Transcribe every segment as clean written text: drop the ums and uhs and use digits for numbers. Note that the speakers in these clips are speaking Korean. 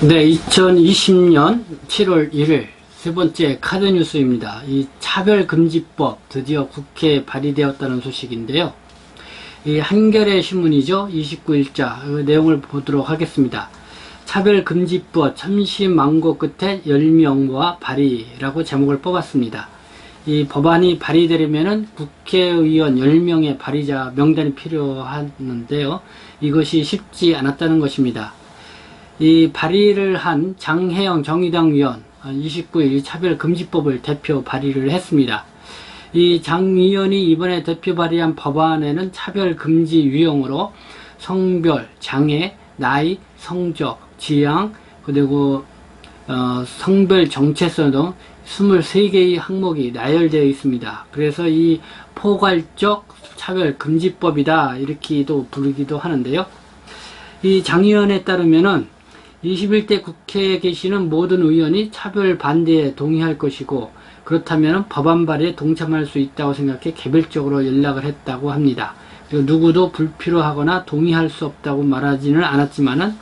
네, 2020년 7월 1일 세 번째 카드 뉴스입니다. 이 차별금지법 드디어 국회에 발의되었다는 소식인데요. 이 한겨레 신문이죠. 29일자 그 내용을 보도록 하겠습니다. 차별금지법 천시만고 끝에 10명과 발의라고 제목을 뽑았습니다. 이 법안이 발의되려면 국회의원 10명의 발의자 명단이 필요하는데요. 이것이 쉽지 않았다는 것입니다. 이 발의를 한 장혜영 정의당 의원 29일 차별금지법을 대표 발의를 했습니다. 이 장 의원이 이번에 대표 발의한 법안에는 차별금지 유형으로 성별, 장애, 나이, 성적, 지향, 그리고 성별 정체성 등 23개의 항목이 나열되어 있습니다. 그래서 이 포괄적 차별금지법이다 이렇게도 부르기도 하는데요. 이 장 의원에 따르면은 21대 국회에 계시는 모든 의원이 차별 반대에 동의할 것이고, 그렇다면 법안 발의에 동참할 수 있다고 생각해 개별적으로 연락을 했다고 합니다. 그리고 누구도 불필요하거나 동의할 수 없다고 말하지는 않았지만은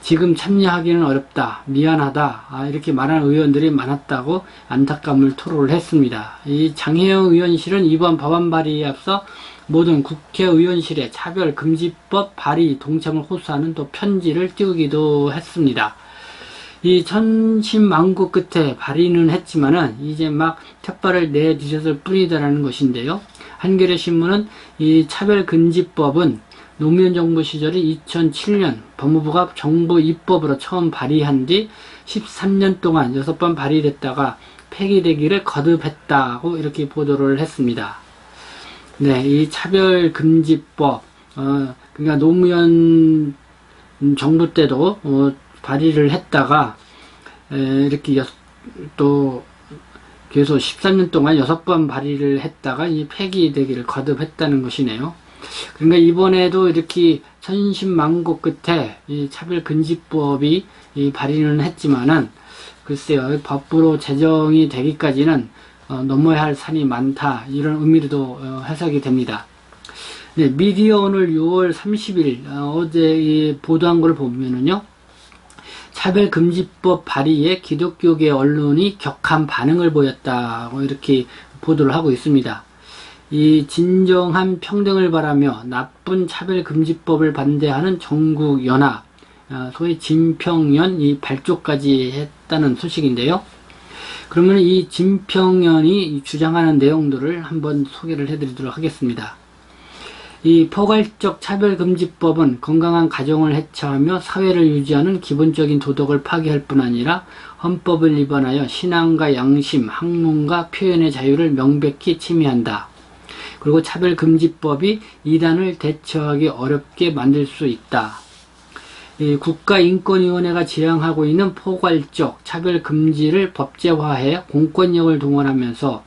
지금 참여하기는 어렵다, 미안하다 이렇게 말하는 의원들이 많았다고 안타까움을 토로를 했습니다. 이 장혜영 의원실은 이번 법안 발의에 앞서 모든 국회의원실에 차별금지법 발의 동참을 호소하는 또 편지를 띄우기도 했습니다. 이 천신만고 끝에 발의는 했지만은 이제 막 푯발을 내디뎠을 뿐이다라는 것인데요. 한겨레 신문은 이 차별금지법은 노무현 정부 시절인 2007년 법무부가 정부 입법으로 처음 발의한 뒤 13년 동안 6번 발의됐다가 폐기되기를 거듭했다고 이렇게 보도를 했습니다. 네, 이 차별금지법, 그러니까 노무현 정부 때도 발의를 했다가 이렇게 또 계속 13년 동안 6번 발의를 했다가 이 폐기되기를 거듭했다는 것이네요. 그러니까 이번에도 이렇게 천신만고 끝에 이 차별금지법이 이 발의는 했지만은 글쎄요, 법으로 제정이 되기까지는 넘어야 할 산이 많다 이런 의미로도 해석이 됩니다. 네, 미디어 오늘 6월 30일 어제 이 보도한 걸 보면은요, 차별금지법 발의에 기독교계 언론이 격한 반응을 보였다고 이렇게 보도를 하고 있습니다. 이 진정한 평등을 바라며 나쁜 차별금지법을 반대하는 전국연합, 소위 진평연이 발족까지 했다는 소식인데요. 그러면 이 진평연이 주장하는 내용들을 한번 소개를 해드리도록 하겠습니다. 이 포괄적 차별금지법은 건강한 가정을 해체하며 사회를 유지하는 기본적인 도덕을 파괴할 뿐 아니라 헌법을 위반하여 신앙과 양심, 학문과 표현의 자유를 명백히 침해한다. 그리고 차별금지법이 이단을 대처하기 어렵게 만들 수 있다. 이 국가인권위원회가 지향하고 있는 포괄적 차별금지를 법제화해 공권력을 동원하면서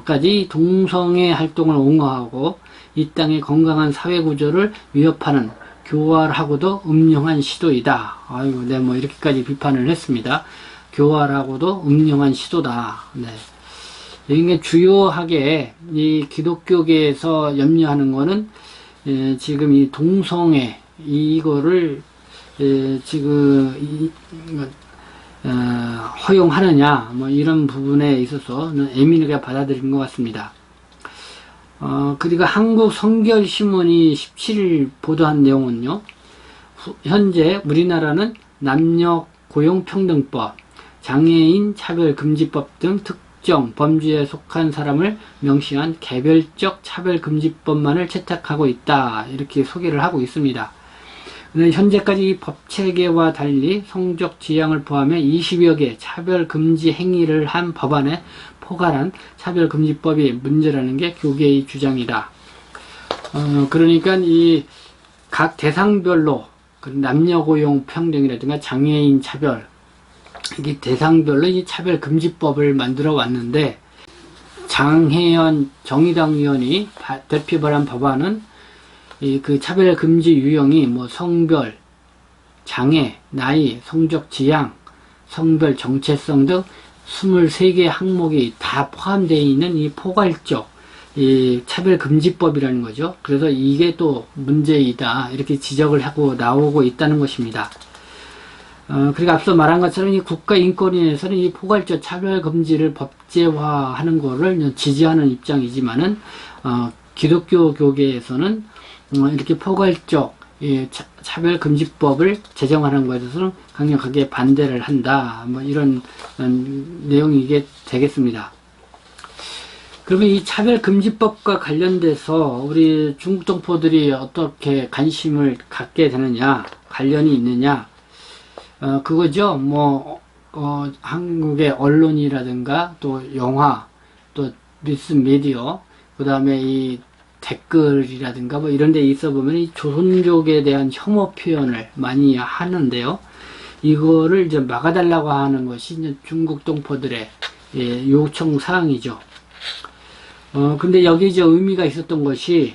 까지 동성애 활동을 옹호하고 이 땅의 건강한 사회구조를 위협하는 교활하고도 음흉한 시도이다. 아이고, 네, 뭐 이렇게까지 비판을 했습니다. 교활하고도 음흉한 시도다. 네. 이게 주요하게 이 기독교계에서 염려하는 거는 지금 이 동성애 이거를 지금 허용하느냐 뭐 이런 부분에 있어서는 예민하게 받아들인 것 같습니다. 그리고 한국성결신문이 17일 보도한 내용은요, 현재 우리나라는 남녀 고용평등법, 장애인 차별금지법 등 특정 범죄에 속한 사람을 명시한 개별적 차별금지법만을 채택하고 있다 이렇게 소개를 하고 있습니다. 현재까지 법 체계와 달리 성적 지향을 포함해 20여 개 차별금지 행위를 한 법안에 포괄한 차별금지법이 문제라는 게 교계의 주장이다. 그러니까 이 각 대상별로 남녀고용 평등이라든가 장애인 차별, 이게 대상별로 이 차별금지법을 만들어 왔는데, 장혜연 정의당 의원이 대표 발의한 법안은 그 차별금지 유형이 뭐 성별, 장애, 나이, 성적 지향, 성별 정체성 등 23개 항목이 다 포함되어 있는 이 포괄적 이 차별금지법이라는 거죠. 그래서 이게 또 문제이다 이렇게 지적을 하고 나오고 있다는 것입니다. 그리고 앞서 말한 것처럼 이 국가인권위에서는 이 포괄적 차별금지를 법제화하는 거를 지지하는 입장이지만은, 기독교 교계에서는, 이렇게 포괄적 차별금지법을 제정하는 것에 대해서는 강력하게 반대를 한다. 뭐 이런 내용이 이게 되겠습니다. 그러면 이 차별금지법과 관련돼서 우리 중국 동포들이 어떻게 관심을 갖게 되느냐, 관련이 있느냐, 그거죠. 뭐, 한국의 언론이라든가, 또 영화, 또 뉴스 미디어, 그 다음에 이 댓글이라든가 뭐 이런 데 있어 보면 이 조선족에 대한 혐오 표현을 많이 하는데요. 이거를 이제 막아달라고 하는 것이 이제 중국 동포들의 요청 사항이죠. 근데 여기 이제 의미가 있었던 것이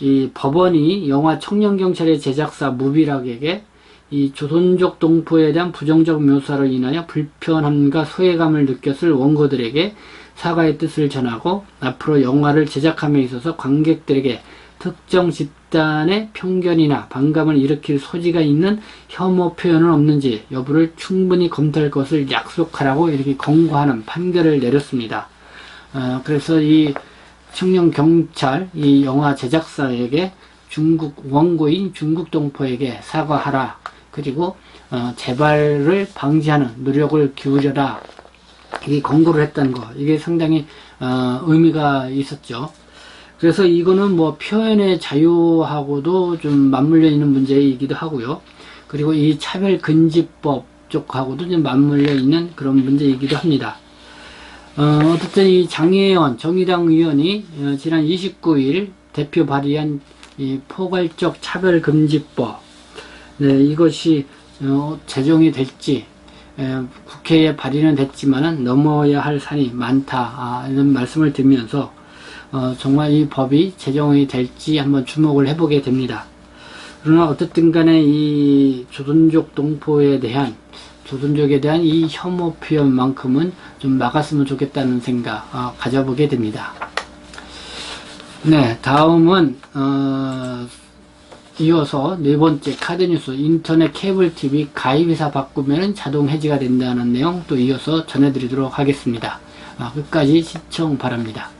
이 법원이 영화 청년경찰의 제작사 무비락에게 이 조선족 동포에 대한 부정적 묘사로 인하여 불편함과 소외감을 느꼈을 원고들에게 사과의 뜻을 전하고 앞으로 영화를 제작함에 있어서 관객들에게 특정 집단의 편견이나 반감을 일으킬 소지가 있는 혐오 표현은 없는지 여부를 충분히 검토할 것을 약속하라고 이렇게 권고하는 판결을 내렸습니다. 그래서 이 청년경찰 이 영화 제작사에게 중국 원고인 중국 동포에게 사과하라. 그리고 재발을 방지하는 노력을 기울여라. 이 권고를 했다는 거. 이게 상당히 의미가 있었죠. 그래서 이거는 뭐 표현의 자유하고도 좀 맞물려 있는 문제이기도 하고요. 그리고 이 차별금지법 쪽하고도 좀 맞물려 있는 그런 문제이기도 합니다. 어쨌든 이 장혜원 정의당 의원이 지난 29일 대표 발의한 이 포괄적 차별금지법, 네, 이것이 제정이 될지 국회에 발의는 됐지만은 넘어야 할 산이 많다, 이런 말씀을 드리면서 정말 이 법이 제정이 될지 한번 주목을 해보게 됩니다. 그러나 어쨌든 간에 이 조선족 동포에 대한 조선족에 대한 이 혐오 표현만큼은 좀 막았으면 좋겠다는 생각 가져보게 됩니다. 네, 다음은 이어서 네 번째 카드뉴스 인터넷 케이블 TV 가입회사 바꾸면 자동 해지가 된다는 내용 또 이어서 전해드리도록 하겠습니다. 끝까지 시청 바랍니다.